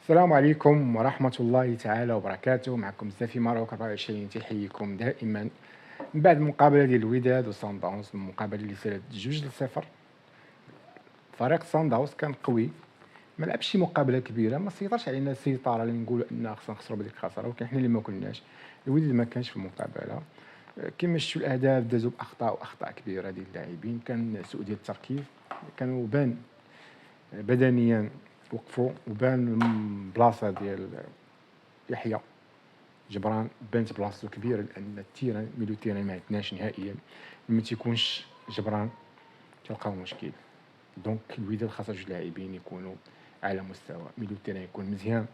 السلام عليكم ورحمة الله تعالى وبركاته. معكم زافي ماروك 24 تيحييكم دائما من بعد المقابلة ديال الوداد وصن داونز، المقابلة اللي سالت 2-0. فريق صن داونز كان قوي، ما لعبش شي مقابلة كبيرة، ما سيطرش علينا السيطرة اللي نقولوا ان خصنا نخسروا بديك الخسارة، ولكن حنا اللي ما كناش. الوداد ما كانش في المقابلة، كما شفتوا الاهداف دازوا باخطاء كبيرة ديال اللاعبين، كان سوء ديال التركيز، كانوا بان بدنيا وقفوا، وبان بلاصه ديال يحيى جبران بانت بلاصتو كبيره، لان التيران ميلو تيران ما عندناش نهائيا. لما تيكونش جبران تلقاو مشكل. دونك الوداد خاصه جوج لاعبين يكونوا على مستوى، ميلو تيران يكون مزيان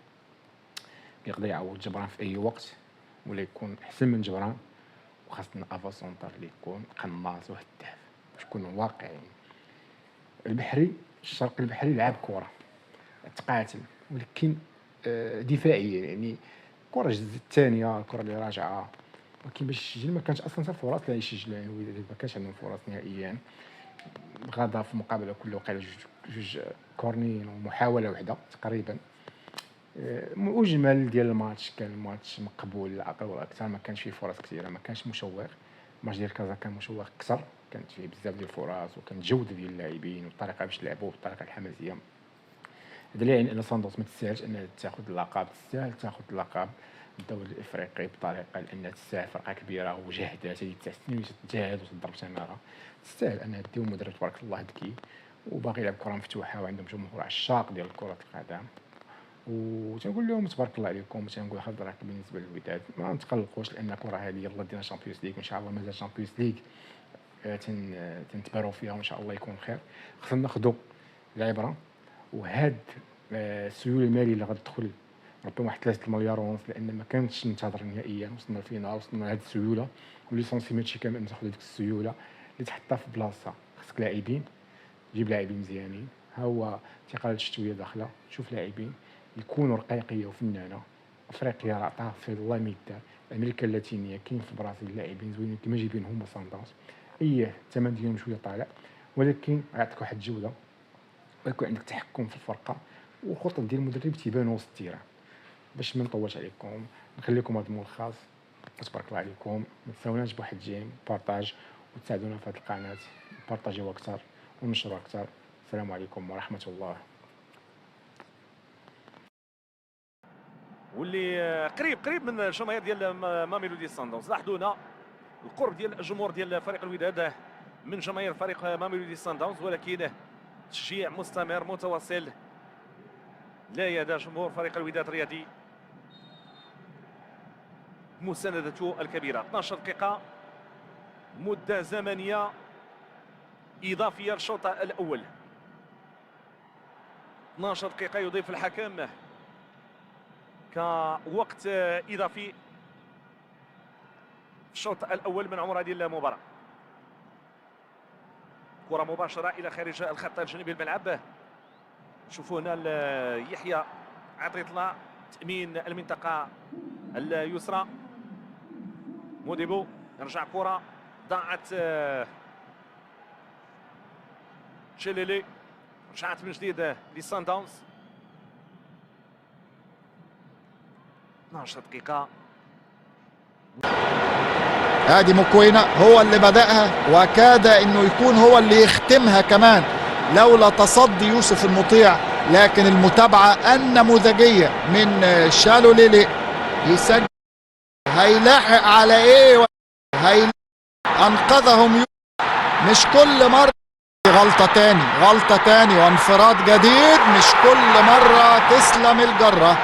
يقدر يعوض جبران في اي وقت، ولا يكون احسن من جبران، وخاصنا افا سونتر اللي يكون قناص وهداف باش نكونوا واقعيين. الشرقي البحري لعب كره تقاتل، ولكن دفاعيه، يعني كره الثانيه، الكره اللي راجعه، ولكن باش يسجل ما كانش اصلا حتى فرص لا يسجل. يعني الوداد ما كانش عندهم فرص نهائيا، غدا في المقابله كله وقع جوج كورنين ومحاوله واحده تقريبا. مجمل ديال الماتش كان الماتش مقبول لا اقل ولا اكثر، ما كانش فيه فرص كثيره، ما كانش مشوق. الماتش ديال كازا كان مشوق اكثر، كانت فيه بزاف ديال الفرص، وكانت جوده ديال اللاعبين والطريقه باش لعبوا بالطريقه الحماسيه. هذا اللي يعني ان صندوق ما تستاهلش انها تاخذ اللقب، تستاهل تاخذ اللقب الدوري الافريقي بطريقه، لانها تستاهل فرقه كبيره وجاهدات، هذه تاع سنين تجاهد وتضرب تماره، تستاهل انها ديو مدرب تبارك الله ذكي وباغي يلعب كره مفتوحه، وعندهم جمهور عشاق ديال كره القدم. وتنقول لهم تبارك الله عليكم، وتنقول حضرتك بالنسبه للوداد ما نتقلقوش، لان الكره هذه يلا دينا شامبيونز ليغ، وان شاء الله مازال شامبيونز ليغ تنتباروا فيها، وان شاء الله يكون خير. خصنا ناخذوا العبره، وهاد السيوله الماليه اللي غتدخل ربما واحد 3 مليار ونص، لان ما كانتش ننتظر نهائيا. وصلنا للفينال، وصلنا لهاد السيوله، وليسونسي كامل ناخذ ديك السيوله اللي تحطها في بلاصه. خصك لاعبين، جيب لاعبين مزيانين. ها هو انتقالات الشتويه داخله، شوف لاعبين يكونوا رقيقيه وفنانه. افريقيا راه عطاها في الله ميدان، امريكا اللاتينيه كاين في البرازيل لاعبين زوينين كما جايبين هما صن داونز، الثمن ديالهم شويه طالع، ولكن يعطيك واحد الجوده، ويكون عندك تحكم في الفرقه، والخطط ديال المدرب تيبانوا وسط التيران. باش ما نطولش عليكم، نخليكم هذا الملخص، تبارك الله عليكم. ما تنساوناش بواحد جيم بارطاج، وتساعدونا في هذه القناه، بارطاجيو اكثر ونشروا اكثر. السلام عليكم ورحمه الله. واللي قريب من الجماهير ديال ماميلودي سانداونز. لاحظوا هنا القرب ديال الجمهور ديال فريق الوداد من جماهير فريق ماميلودي سانداونز، ولكن تشجيع مستمر متواصل لا يدا جمهور فريق الوداد الرياضي مساندته الكبيره. 12 دقيقه مده زمنيه اضافيه للشوط الاول، 12 دقيقه يضيف الحكم كوقت اضافي في الشوط الاول من عمر هذه المباراه. كره مباشره الى خارج الخط الجانبي الملعب. شوفوا هنا يحيى عطية الله تامين المنطقه اليسرى. موديبو رجع كره ضاعت، شليلي رجعت من جديد لسان داونز. 12 دقيقة. ادي موكوينا هو اللي بدأها، وكاد انه يكون هو اللي يختمها كمان لولا تصدي يوسف المطيع، لكن المتابعة النموذجية من شالو ليلي. يسجل، هيلاحق على ايه؟ انقذهم مش كل مرة. غلطة تاني وانفراد جديد. مش كل مرة تسلم الجرة،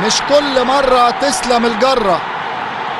مش كل مرة تسلم الجرة.